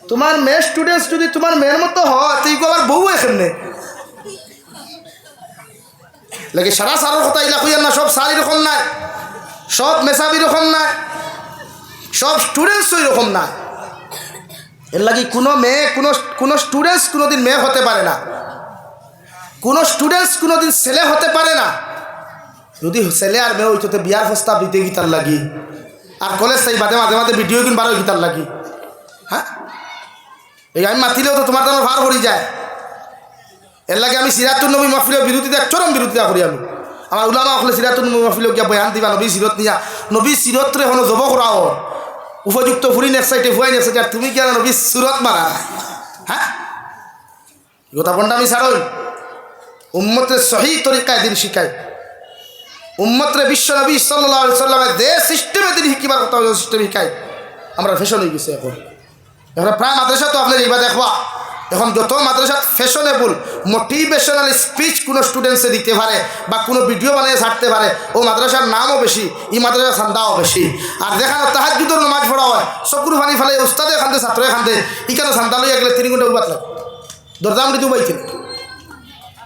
তোমার মেয়ে স্টুডেন্টস যদি তোমার মেয়ের মতো হয় তো এগুলো আবার বউ এখানে লাগে সারা সারার কথা ইলা কইয়ার না সব সারি রকম নাই সব মেসাবি রকম নাই সব স্টুডেন্টস ওই রকম না এর লাগে কোনো মেয়ে কোনো স্টুডেন্টস কোনোদিন মেয়ে হতে পারে না কোনো স্টুডেন্টস কোনোদিন ছেলে হতে পারে না যদি ছেলে আর মেয়ে হইতে বিয়ার প্রস্তাব দিতে গিতার লাগি আর কলেজ চাই মাঝে মাঝে মাঝে ভিডিও কিন বারো গিতার লাগি হ্যাঁ এই আমি মাতিলেও তো তোমার ভার হরি যায় এর লাগে আমি সিরাতুল নবী মাহফিলের বিরোধিতা চরম বিরোধিতা করি আমি আমার উলামা হলে সিরাতুল নবী মাহফিলেও গিয়া বয়ান দিবা নবী সিরত নিয়া নবী সিরতরে হলো জব করাও উপযুক্ত ফুরি নেক্সাইটে ফুয়াই নেক্সাইটে আর তুমি কেন নবী সুরত মারা হ্যাঁ গোটা পন্ডা আমি ছাড়ই উম্মতের সহি তরিকায় দিন শিখাই উম্মতরে বিশ্ব নবী সাল্লাল্লাহু আলাইহি সাল্লামের যে সিস্টেমে দিন শিখিবার কথা সিস্টেম শিখাই আমরা ফ্যাশন হয়ে গেছে এখন প্রায় মাদ্রাসা তো আপনার এইবার দেখবা এখন যত মাদ্রাসাত ফ্যাশনেবল মোটিভেশনাল স্পিচ কোনো স্টুডেন্টসে দিতে পারে বা কোনো ভিডিও বানিয়ে ছাড়তে পারে, ও মাদ্রাসার নামও বেশি, এই মাদ্রাসার চান্দাও বেশি। আর যেখানে তাহাজ্জুদের নামাজ পড়া হয়, চকুর পানি ফেলে উস্তাদে এখান থেকে ছাত্র এখান থেকে এখানে চান্দা লইয়া গেলে 3 ঘন্টা উবাত লাগে, দরদাম দিতে পাইছেন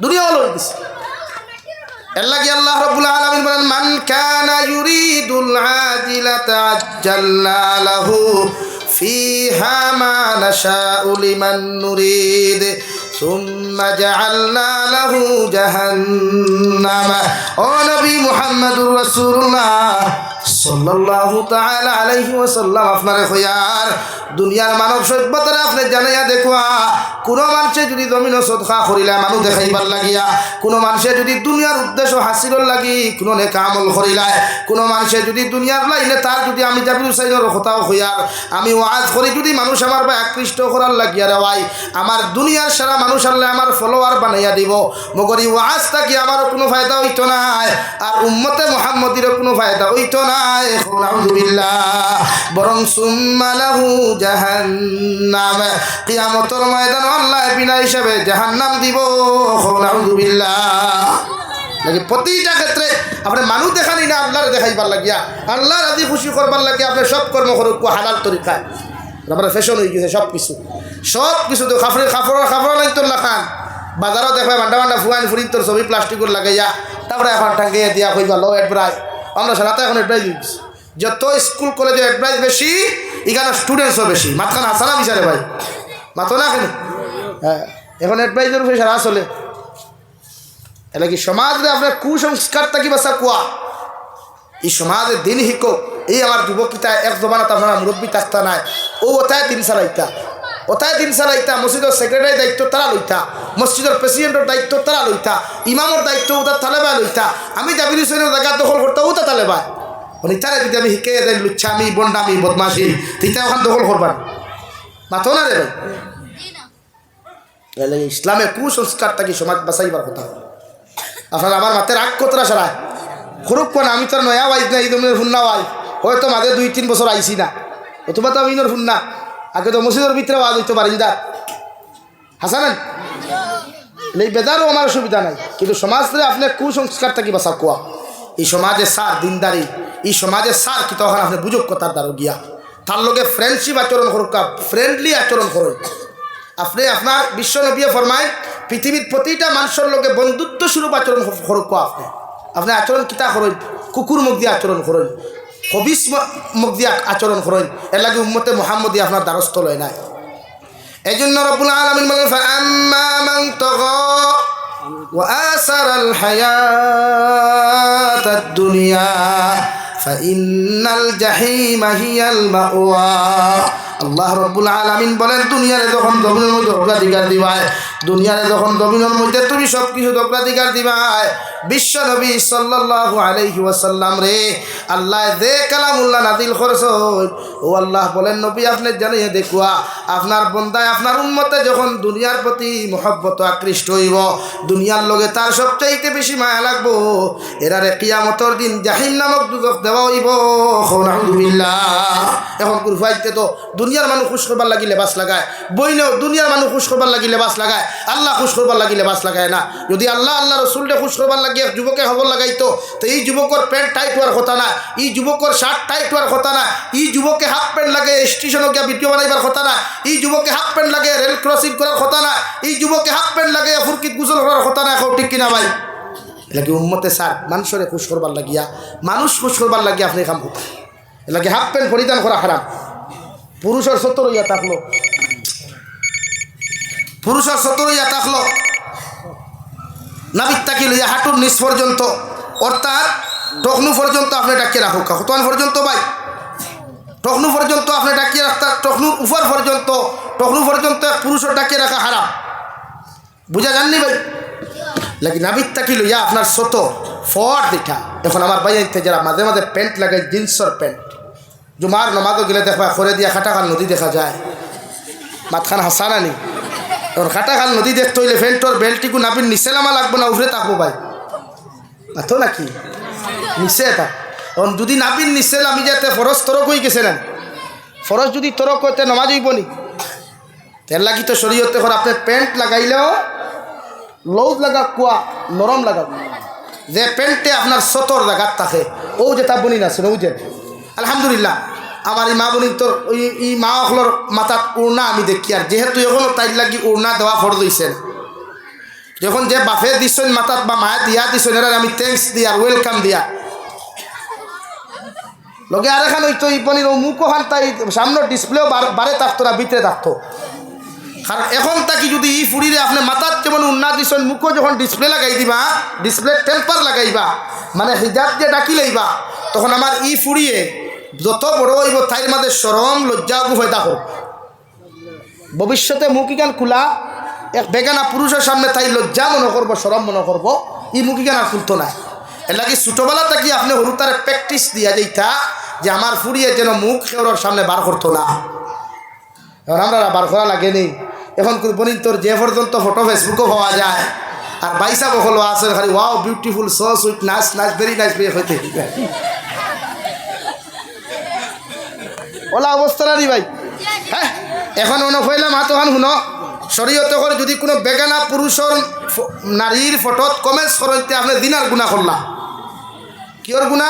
দুনিয়া হলো হয়ে এর লাগে আল্লাহ রাব্বুল আলামিন বলেন, মান কানা ইউরিদুল আজিলাতা আজ্জালনা লাহু ফিহা মা নাশাউ লিমান নুরিদ সুম্মা জাআলনা লাহু জাহান্নামা। ও নবী মুহাম্মদুর রাসূলুল্লাহ সাল্লাল্লাহু তাআলা আলাইহি ওয়াসাল্লাম আপনারে কইয়ার দুনিয়ার মানব সভ্যতারে আপনি জানাইয়া দেখুয়া, কোনো মানুষে যদি জমিন সদকা করিলা মানুষ দেখাইবার লাগিয়া, কোনো মানুষে যদি দুনিয়ার উদ্দেশ্য হাসিলর লাগি কোনো নেক আমল করিলায়, কোনো মানুষে যদি দুনিয়ার লাইনে তার যদি আমি জাবির হুসাইনের কথাও হইয়ার আমি ওয়াজ করি যদি মানুষ আমার বা আকৃষ্ট করার লাগিয়া রে ভাই, আমার দুনিয়ার সারা মানুষ আল্লাহ আমার ফলোয়ার বানাইয়া দিব, মগরি ওয়াজ থাকি আমারও কোনো ফায়দা হইতো নাই, আর উম্মতে মুহাম্মদিরও কোনো ফায়দা হইতো নাই। আউযুবিল্লাহ। বরং সুম্মা লাহু জাহান্নাম, কিয়ামতের ময়দানে আল্লাহ বিনা হিসাবে জাহান্নাম দিব। আউযুবিল্লাহ। লাগে প্রতিটা ক্ষেত্রে আপনি মানুষ দেখানি না, আল্লাহরে দেখাইবার লাগিয়া, আল্লাহ রাজি খুশি করবার লাগিয়া আপনি সব কর্ম করুক হালাল তরিকায়। আপনার ফ্যাশন হয়ে গেছে সব কিছু তো খাফড় লাইন তোর লাখান বাজারও দেখবে বান্ডা ফুয়াইন ফুরি তোর ছবি প্লাস্টিকের লাগাইয়া তারপরে এখন টাঙ্গিয়ে দিয়া কইবা লো এডব্রাইজ। আমরা সারাতে এখন এডব্রাইজ দিচ্ছি, যত স্কুল কলেজে এডব্রাইজ বেশি এখানে স্টুডেন্টসও বেশি। মাতখান হাসানা বিচারে ভাই মাতো না কেন? হ্যাঁ, এখন এডব্রাইজের উপরে সারা চলে। এটা কি সমাজে আপনার কুসংস্কার থাকি বাসা কুয়া, এই সমাজের দিন শিকো। এই আমার যুবকিতা এক জমানাত আপনারা মুরব্বী থাকতা নাই, ও ওথায় দিন চালাইতা, মসজিদের সেক্রেটারি দায়িত্ব তারা লইতা, মসজিদের প্রেসিডেন্টের দায়িত্ব তারা লইতা, ইমামর দায়িত্ব ওটা তালেবায় লইতা, আমি জাবির হুসেনের জায়গা দখল করতে ওটা তালেবায়। তারা যদি আমি শিখে দেয় লুচ্ছামি বন্ডামি বদমাশি, তিতা ওখান দখল করবার মাথো না রে ভাই। ইসলামের কুসংস্কার থাকি সমাজ বাঁচাইবার কথা। আপনারা আমার মাতের রাগ কতরা সারায় খুরুক কোন, আমি তোর নয়া বাইজ না, এই ধরনের ফুন্না ভাই হয়তো মাঝে 2-3 বছর আইসি না, অথবা তো আমিনোর ফুন্না আগে তো মসজিদের ভিতরে আওয়াজ হইতে পারি দা হাসানেন এই বেদারও আমার অসুবিধা নাই, কিন্তু সমাজে আপনার কুসংস্কার থাকি বাসা কোয়া। এই সমাজে সার দিনদারি, এই সমাজে সার কি তখন আপনি বুঝুক কথার দ্বারা গিয়া তার লোকে ফ্রেন্ডশিপ আচরণ করুক, ফ্রেন্ডলি আচরণ করুন। আপনি আপনার বিশ্ব নবী ফরমায় পৃথিবীর প্রতিটা মানুষের লোকে বন্ধুত্ব স্বরূপ আচরণ করুক। আপনি আচরণ কিতা করেন, কুকুর মুখ দিয়ে আচরণ করেন, হবিস মুখ দিয়ে আচরণ করেন, এর লাগে উম্মতে মুহাম্মদী আপনার দ্বারস্থ লয় নাই। এই জন্য রব্বুল আলামিন বলেন, ফাআম্মা মান তাগা ওয়া আসারাল হায়াতাদ দুনিয়া ফাইন্নাল জাহিমা হিয়াল মাওয়া। আল্লাহ রব্বুল আলামিন বলেন, দুনিয়ারে যখন জমিনের মধ্যে অগ্রাধিকার দিবায়, দুনিয়ারে যখন জমিনের মধ্যে তুমি সব কিছু অগ্রাধিকার দিবায়, বিশ্ব নবী সাল্লাল্লাহু আলাইহি ওয়াসাল্লাম রে আল্লাহ যে কালামুল্লাহ নাজিল করছে, ও আল্লাহ বলেন নবী আপনি জানিয়ে দেখুয়া আপনার বন্দায় আপনার উম্মতে যখন দুনিয়ার প্রতি মহব্বত আকৃষ্ট হইব, দুনিয়ার লগে তার সবচাইতে বেশি মায়া লাগবো, এরারে কিয়ামতের দিন জাহিম নামক দুজক দেওয়া হইব। আলহামদুলিল্লাহ। এখন কুরফাইতে তো দুনিয়ার মানুষ খুশ করবার লাগি লেবাস লাগায়, বইলেও দুনিয়ার মানুষ খুশ করবার লাগি লেবাস লাগায়, আল্লাহ খুশ করবার লাগি লেবাস লাগায় না। যদি আল্লাহ রসুলকে খুশ করবার লাগিয়ে যুবকে খবর লাগাইতো তো এই যুবকর প্যান্ট টাইট হওয়ার কথা না, এই যুবকর শার্ট টাইট হওয়ার কথা না, এই যুবকে হাফ প্যান্ট লাগে স্টেশনে গিয়ে ভিডিও বানাইবার কথা না, এই যুবকে হাফ প্যান্ট লাগে রেল ক্রসিং করার কথা না, এই যুবকে হাফ প্যান্ট লাগে ফুরকিত গুজল করার কথা না। এখন ঠিক কিনা ভাই? এলাকি উম্মতে স্যার মানুষের খুশ করবার লাগিয়া, মানুষ খুশ করবার লাগিয়া আপনি কাম করতে এলাকি হাফ প্যান্ট পরিধান করা হারাম। পুরুষের 70 ইয়া থাকলো, পুরুষের 70 ইয়া থাকলো নাবিক তাকি লইয়া হাঁটুর নিচ পর্যন্ত, অর্থাৎ টকনু পর্যন্ত আপনি ডাকিয়ে রাখুক। কতক্ষণ পর্যন্ত ভাই? টকনু পর্যন্ত আপনি ডাকিয়ে রাখতে, টকনুর উপর পর্যন্ত, টকনু পর্যন্ত পুরুষের ডাকিয়ে রাখা হারাম। বুঝা যাননি ভাই? লাগে নাবিক তাকি লইয়া আপনার ছোট ফট দেখা। এখন আমার ভাই যারা মাঝে মাঝে প্যান্ট লাগায়, জিন্সের প্যান্ট, জুমার নমাজও গেলে দেখবা করে দিয়া খাটাখাল নদী দেখা যায়, মাতখান হাসানা নি। ওর খাটাখাল নদী দেখতে হইলে ফ্যান্টর বেল্টটিকু নাবির নিচে নামা লাগবো না উপরে থাকবো ভাই? মাথো নাকি নিচে এটা। এখন যদি নাবির নিচে আমি যাতে ফরজ তরক হয়ে গেছে না, ফরজ যদি তরক হইতে নমাজ হইব নি? তেল লাগি তো শরীয়তে করে আপনি প্যান্ট লাগাইলেও লউজ লাগা কুয়া নরম লাগা যে প্যান্টে আপনার সতর জায়গাত থাকে ও যে তা বনি না শুনে বুঝেন আলহামদুলিল্লাহ আমার এই মা বনি তোর ওই এই মা অখলোর মাথাত উড়না আমি দেখি আর যেহেতু এখনও তাই লাগি উড়না দেওয়া ফরজ হইছেন যখন যে বাফে দিছেন মাথাত বা মায়ে দিয়া দিছেন এরা আমি থ্যাঙ্কস দিয়া ওয়েলকাম দিয়া লগে আর এখানে ওই তো এই পনির মুখ ওখান তাই সামনে ডিসপ্লেও বারে থাকতো না ভিতরে থাকতো কারণ এখন তাকি যদি ই ফুড়িরে আপনি মাথার যেমন উন্না দিছেন মুখও যখন ডিসপ্লে লাগাই দিবা ডিসপ্লে টেম্পার লাগাইবা মানে হিজাব দিয়ে ডাকি লইবা তখন আমার ই ফুড়িয়ে যত বড় হইব তাইর মাঝে সরম লজ্জা হয়ে থাকো ভবিষ্যতে মুখ ইগান খোলা এক বেগানা পুরুষের সামনে তাই লজ্জা মনে করবো সরম মনে করবো ই মুখ ইগান আর খুলতো না এর লাগে ছোটোবেলা থাকি আপনি হরু তার প্র্যাকটিস দিয়া যেইটা যে আমার ফুড়িয়ে যেন মুখ কেউর সামনে বার করতো না এখন আমরা বার করা লাগেনি এখন কুরবানির তোর যে পর্যন্ত ফটো ফেসবুকও পাওয়া যায় আর বাইসা বকল আছে খালি wow beautiful so sweet nice nice very nice বিয়ে হইতে ওলা অবস্থা না রে ভাই হ্যাঁ এখন মনে হইলাম হাতখান শুনো শরীয়তে করে যদি কোনো বেগানা পুরুষের নারীর ফটোত কমেন্টস করতে আপনি দিনার গুণা করলাম কিয়র গুণা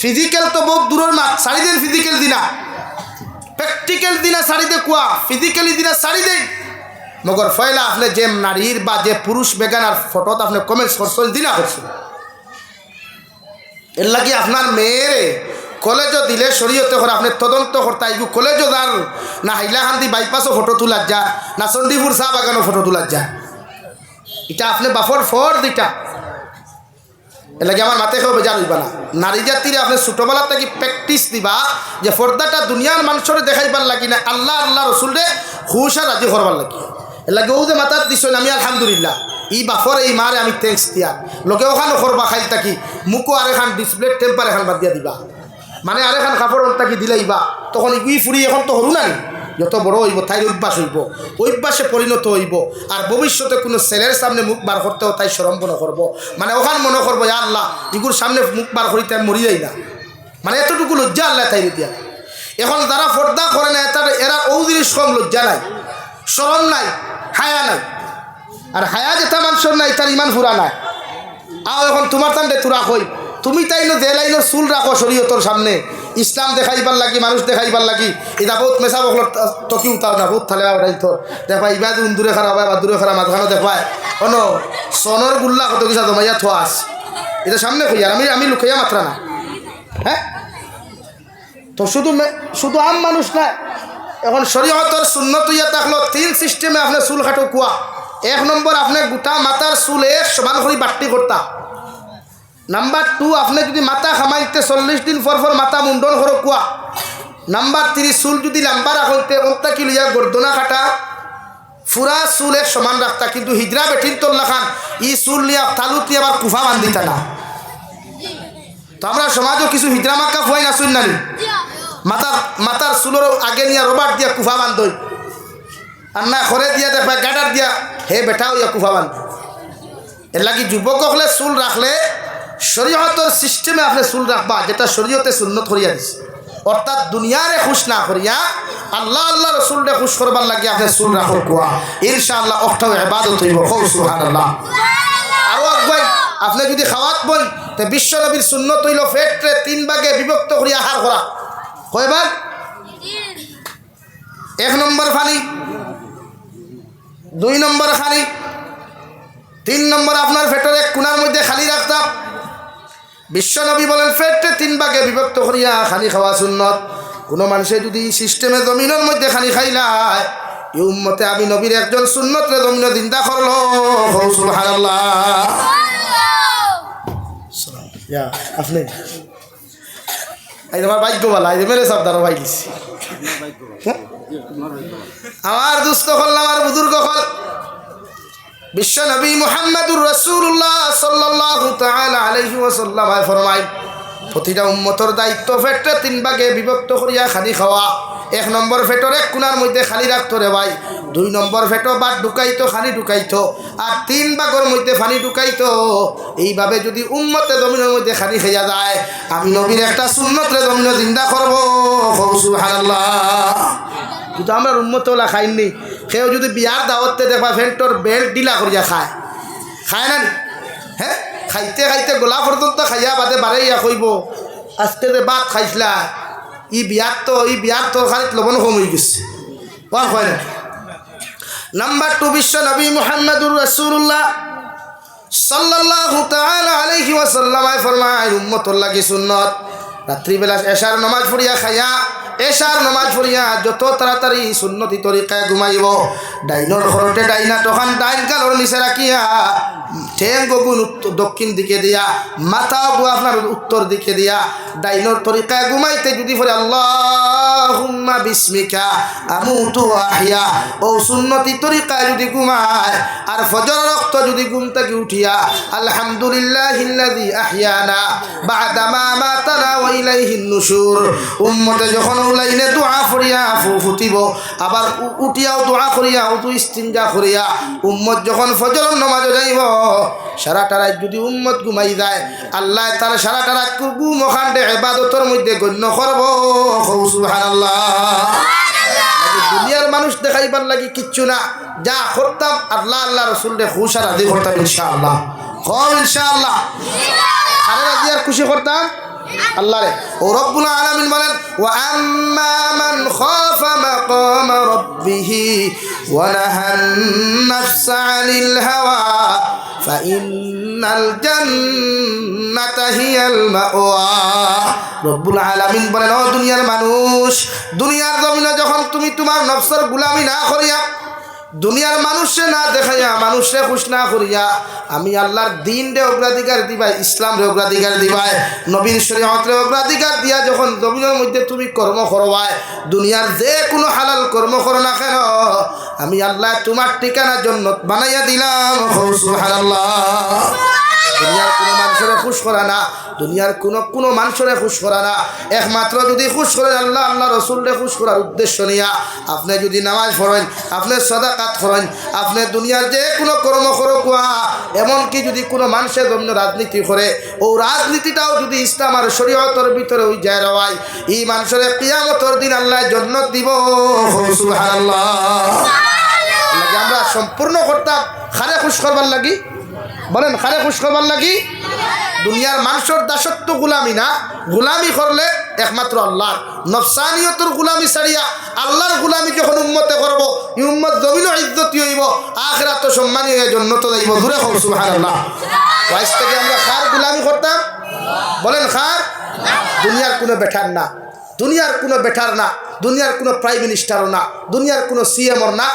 ফিজিক্যাল তো বহুত দূরের মাত সারি দেন ফিজিক্যাল দিনা প্র্যাকটিক্যাল দিনা সারি দে কুয়া ফিজিক্যালি দিনা সারি দেন মগর ফয়লা আপনি যে নারীর বা যে পুরুষ বেগানার ফটোত আপনি কমেন্টস করছেন দিনা করছেন এর লাগে আপনার মেয়েরে কলেজও দিলে শরীয়তে করে আপনি তদন্ত করতে আইব কলেজও যার না হাইলাকান্দি বাইপাসও ফটো তোলার যা না চণ্ডীপুর চা বাগানও ফটো তোলার যা এটা আপনি বাফর ফর দিটা এর লাগে আমার মাথায় কেউ বেজার হইবা না নারী জাতিরে আপনি ছোটোবেলা থেকে প্র্যাকটিস দিবা যে পর্দাটা দুনিয়ার মানুষরে দেখাইবার লাগি না আল্লাহ আল্লাহ রসুলরে হুশা রাজি করবার লাগি এর লাগে ও যে মাথার দিছেন আমি আলহামদুলিল্লাহ ই বাফর এই মারে আমি থ্যাঙ্কস দিয়া লোকে ওখানে করবা খাইল থাকি মুখও আর এখান ডিসপ্লে টেম্পার এখান বাদ দিয়া দিবা মানে আর এখান কাপড় তাকি দিলাইবা তখন ই ফুরি এখন তো হরু নাই যত বড় হইব তাই অভ্যাস হইব অভ্যাসে পরিণত হইব আর ভবিষ্যতে কোনো ছেলের সামনে মুখ বার করতেও তাই সরম মনে করবো মানে ওখান মনে করবো আল্লাহ ইগুর সামনে মুখ বার করিতে আমি মরি যাই না মানে এতটুকু লজ্জা আল্লাহ তাই দিয়া এখন যারা পর্দা করে না এরা ও জিনিস কম লজ্জা নাই সরম নাই হায়া নাই আর হায়া যেটা মানুষের নাই তার ইমান ফুরা নাই আও এখন তোমার তান দে তুরা কই তুমি তাই না যে লাইনের চুল রাখো শরীয়তর সামনে ইসলাম দেখাইবার লাগি মানুষ দেখাইবার লাগি এটা বহুত মেশা বকল টকি উঠাও না বহুত থালে উঠাই তো দেখবা ইবা দূরে খারাপ হয় বা দূরে খারাপ মাঝখানো দেখবায় অন সনর গুল্লা কত কিছু জমাইয়া থোয়া আস এটা সামনে কই আর আমি লুকাইয়া মাত্রা না হ্যাঁ তো শুধু আম মানুষ না এখন শরীয়তর সুন্নত ইয়া থাকলো তিন সিস্টেমে আপনি চুল কাটো কুয়া এক নম্বর আপনি গোটা মাথার চুল সমান করে বাট্টি করতা নাম্বার 2 আপনি যদি মাথা খামাইতে 40 দিন পর মাথা মুন্ডন করো কুয়া নাম্বার 3 চুল যদি লম্বা রাখতে ওটা কি লইয়া গর্দনা কাটা পুরা চুল সমান রাখতা কিন্তু হিজরা বেঠিন তোল্লা খান ই চুল লিয়া তালুত নিয়ে আবার কুফা বান্ধিতা না তো আমরা সমাজও কিছু হিজরা মাক্কা ফুয়াই না শুন নানি মাথার চুলের আগে নিয়ে রবার দিয়া কুফা বান্ধই আর না ঘরে দিয়া দেখবা গাডার দিয়া হে বেটাও ইয়া কুফা বান্ধ এর লাগি যুবক হলে চুল রাখলে শরীয়তের সিস্টেমে আপনি চুল রাখবা যেটা শরীয়তে সুন্নত করিয়া দিছে অর্থাৎ দুনিয়ারে খুশ না করিয়া আল্লাহ আল্লাহ রসুলরে খুশ করবার লাগে আপনি চুল রাখো কুয়া ইনশাআল্লাহ অক্টাও ইবাদত হইব সুবহানাল্লাহ আরো আগুয়াই আপনি যদি খাওয়াত বই তো বিশ্ব নবীর সুন্নত হইল পেটরে 3 ভাগে বিভক্ত করিয়া আহার করা কয় ভাগ 1 নম্বর পানি 2 নম্বর খানি 3 নম্বর আপনার পেটের এক কোণার মধ্যে খালি রাখতাম বিশ্বনবী বলেন পেটে 3 ভাগে বিভক্ত করিয়া খানি খাওয়া সুন্নত কোনো মানুষে যদি সিস্টেমে জমিনের মধ্যে খানি খাইলায় এই উম্মতে আমি নবীর একজন সুন্নতরে জমিনে জিন্দা করলো সুবহানাল্লাহ ইয়া আপনি এই তোমার ভাগ্য ভালো এই মেরে সব দাঁড়ো ভাই দিছি আমার দুস্থ হল আমার বুজুর্গ হল বিশ্ব নবী মুহাম্মদুর রাসূলুল্লাহ সাল্লাল্লাহু তাআলা আলাইহি ওয়াসাল্লাম ফরমায় প্রতিটা উম্মতের দায়িত্ব পেটে 3 ভাগে বিভক্ত করিয়া খালি খাওয়া 1 নম্বর পেটের এক কোণার মধ্যে খালি রাখতো রে ভাই 2 নম্বর পেটও বাদ ঢুকাইতো খালি ঢুকাইতো আর 3 ভাগের মধ্যে পানি ঢুকাইতো এইভাবে যদি উম্মতে জমিনের মধ্যে খালি খাইয়া যায় আমি নবীর একটা সুন্নতরে জমিনে জিন্দা করব সুবহানাল্লাহ কিন্তু আমরা উম্মতওয়ালা খাইনি। সেও যদি বিয়ার দাওয়াতে দেখবা ফেন্টর বেল্ট ডিলা করিয়া খায়, খায় না? হ্যাঁ, খাইতে খাইতে গোলা পর্যন্ত খাইয়া বাদে বাড়াইয়া কইব আজকে যে ভাত খাইছিলা ই বিয়ার তরকারিত লবণ কম হয়ে গেছে। হয় না? নাম্বার 2 বিশ্ব নবী মুহাম্মদুর রাসূলুল্লাহ সাল্লাল্লাহু তাআলা আলাইহি ওয়াসাল্লাম ফরমায় উম্মতর লাগি সুন্নত রাত্রিবেলা এশার নামাজ পড়িয়া খাইয়া এশার নামাজ পড়িয়া যত তাড়াতাড়ি সুন্নতি তরিকায় ঘুমাইব ডাইনর ঘরতে ডাইনা তখন ডাইন কালর নিচে রাখিয়া ঠেং গগুন দক্ষিণ দিকে দিয়া মাথা আপনার উত্তর দিকে দিয়া ডাইনর তরিকায় ঘুমাইতে যদি পড়ে আল্লাহুম্মা বিসমিকা আমুতু ওয়া আহইয়া ও সুন্নতি তরিকায় যদি ঘুমায় আর ফজর রক্ত যদি ঘুম থেকে উঠিয়া আলহামদুলিল্লাহিল্লাযী আহইয়ানা বা'দা মা মাতানা ওয়া ইলাইহিন নুশুর উম্মতে যখন লাইনে দোয়া করিয়া ফুটিব আবার উঠিয়াও দোয়া করিয়া উঠু ইস্তিনজা করিয়া উম্মত যখন ফজর নামাজে যাইব সারাটা রাত যদি উম্মত ঘুমাই যায় আল্লাহ তার সারাটা রাত ঘুম ওখানে ইবাদতের মধ্যে গণ্য করব। সুবহানাল্লাহ। দুনিয়ার মানুষ দেখাইবার লাগি কিচ্ছু না, যা করতাম আল্লাহ আল্লাহ রসুলকে খুশ আর রাজি করতাম ইনশাআল্লাহ। কম ইনশাআল্লাহ। আরে রাজি আর খুশি করতাম আল্লাহ রে। ও রব্বুল আলামিন বলেন ওয়া আম্মা মান খাফা মাকাম রাব্বিহি ওয়া নাহান নাফসা আনিল হাওয়া ফাইন্নাল জান্নাতা হিয়াল মাওয়া। রব্বুল আলামিন বলেন ও দুনিয়ার মানুষ, দুনিয়ার জমিনে যখন তুমি তোমার নফসের গোলামি না করিয়া দুনিয়ার মানুষে না দেখাইয়া মানুষে খুশ না করিয়া আমি আল্লাহর দিন রে অগ্রাধিকার দিবাই, ইসলাম রে অগ্রাধিকার দিবাই, নবীর শরীয়ত রে অগ্রাধিকার দিয়া যখন জমিনের মধ্যে তুমি কর্ম করবাই দুনিয়ার যে কোনো হালাল কর্ম করো না কেন আমি আল্লাহ তোমার ঠিকানা জান্নাত বানাইয়া দিলাম। সুবহানাল্লাহ। দুনিয়ার কোনো মানুষের খুশ করা না, দুনিয়ার কোনো মানুষের খুশ করা না, একমাত্র যদি খুশ করেন আল্লাহ আল্লাহ রসুলকে খুশ করার উদ্দেশ্য নিয়া আপনি যদি নামাজ পড়েন, আপনি সাদাকাত করেন, আপনি দুনিয়ার যে কোনো কর্ম করো কুয়া, এমনকি যদি কোনো মানুষের জন্য রাজনীতি করে ও রাজনীতিটাও যদি ইসলাম আর শরীয়তের ভিতরে ওই যায় রওয়াই এই মানুষের কিয়ামতের দিন আল্লাহ জান্নাত দিব। সুবহানাল্লাহ। আমরা সম্পূর্ণ করতাম খারে খুশ করবার লাগি, বলেন খারে খুশ করবার লাগি। দুনিয়ার মানুষের দাসত্ব গুলামি না, গুলামি করলে একমাত্র আল্লাহ নফসানিয়তের গুলামি ছাড়িয়া আল্লাহর গুলামি যখন উম্মতে করব এই উম্মত জমিনও ইজ্জতি হইব, আখিরাত সম্মানী হয়ে জান্নাত যাইব। দূরে হোক সুবহানাল্লাহ। ওয়াইস থেকে আমরা কার গুলামি করতাম বলেন? কার? দুনিয়ার কোনো বেটার না, দুনিয়ার কোনো বেটার না, দুনিয়ার কোনো প্রাইম মিনিস্টারও না, দুনিয়ার কোনো সিএমও না।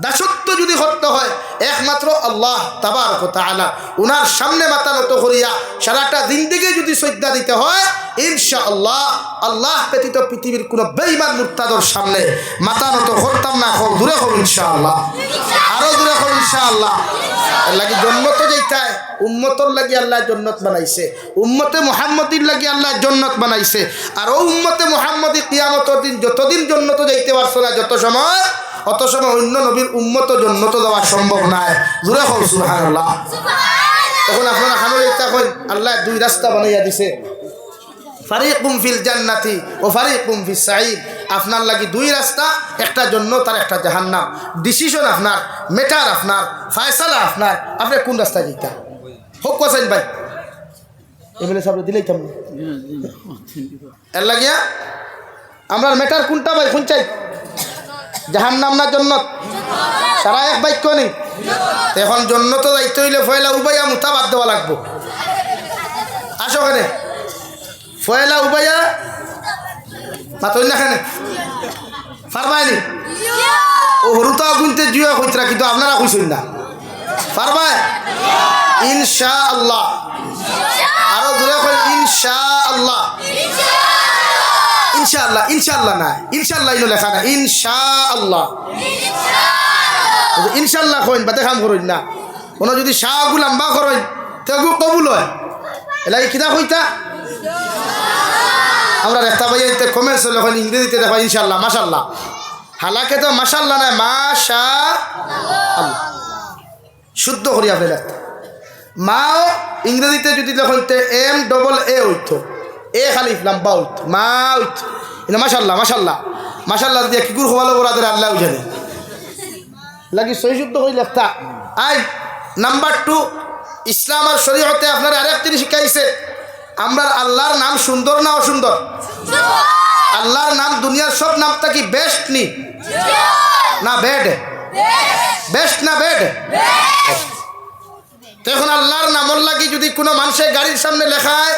দাসত্ব যদি করতে হয় একমাত্র আল্লাহ তাবারক ওয়া তাআলা উনার সামনে মাথা নত করিয়া সারাটা জিন্দেগি যদি সজদা দিতে হয় ইনশাআল্লাহ আল্লাহ ব্যতীত পৃথিবীর কোনো বেঈমান মুরতাদর সামনে মাথা নত করতাম না। হোক দূরে হোক ইনশাআল্লাহ, আরো দূরে হোক ইনশাআল্লাহ। এর লাগি জন্নত যাইতায় উম্মতর লাগি আল্লাহ জান্নাত বানাইছে, উম্মতে মুহাম্মদির লাগি আল্লাহ জান্নাত বানাইছে। আর ও উম্মতে মুহাম্মদি কিয়ামতের দিন যতদিন জান্নাত যাইতে পারছো না যত সময় অত সময় অন্য নবীর উম্মত জান্নাত যাওয়া সম্ভব নয়। জোরে হোক সুবহানাল্লাহ। তখন আপনারা খানো একটা কই আল্লাহ দুই রাস্তা বানাইয়া দিছে, ফারিকুম ফিল জান্নাতি ও ফারিকুম ফিস সাঈদ। আপনার লাগি দুই রাস্তা, একটা জান্নাত আর একটা জাহান্নাম। ডিসিশন আপনার, মেটার আপনার, ফয়সালা আপনার। আপনি কোন রাস্তায় যেতেন? হোক কোসাইন ভাই এমএলএ সাহেব দিলেই কেমন এর লাগিয়া আমরা মেটার কোনটা ভাই? কোন চাই? জাহান্নাম না জান্নাত? সারা এক বাক্য নেই। এখন জান্নাতে যাইতে হইলে ফয়লা উবাইয়া মুতা বাদ দেওয়া লাগবো। আসো ওখানে ফয়লা উবাইয়া মাতই না খানে পারবাইনি ও হরুতাও গুনতে জুয়া কইতরা, কিন্তু আপনারা কইছেন না পারবাই ইনশাআল্লাহ। আরো দূরে কই ইনশাআল্লাহ। ইনশাআল্লাহ ইনশাআল্লাহ না ইনশাআল্লাহ ইনো লেখা না ইনশাআল্লাহ। ইনশাআল্লাহ কইন বাদে কাম করইন না। কোনো যদি শাহগু লম্বা করেন তেগু কবুল হয়। এলাকি কিতা কইতা আমরা রেখতা ভাই কমেন্টস লেখন ইংরেজিতে দেখো ইনশাআল্লাহ মাশাআল্লাহ। হালাকে তো মাশাআল্লাহ না মাশাআল্লাহ শুদ্ধ করি আপনি লেখতা। মাও ইংরেজিতে যদি লেখন এম ডবল এ হইতো, এ খালি লম্বা হইতো মা হইতো। এটা মাশাআল্লাহ মাশাআল্লাহ। মাশাআল্লাহ দিয়ে কি গুর খোয়ালো বরাদের আল্লাহ জানে লাগি সহি শুদ্ধ হই লেখতা আই নাম্বার 2 ইসলাম আর শরীয়তে আপনার আরেক জিনিস শিখাইছে আমরা আল্লাহর নাম সুন্দর না অসুন্দর আল্লাহর নাম দুনিয়ার সব নামটা কি বেস্ট নি না বেড বেস্ট না বেড এখন আল্লাহর নামর লাগি যদি কোনো মানুষের গাড়ির সামনে লেখায়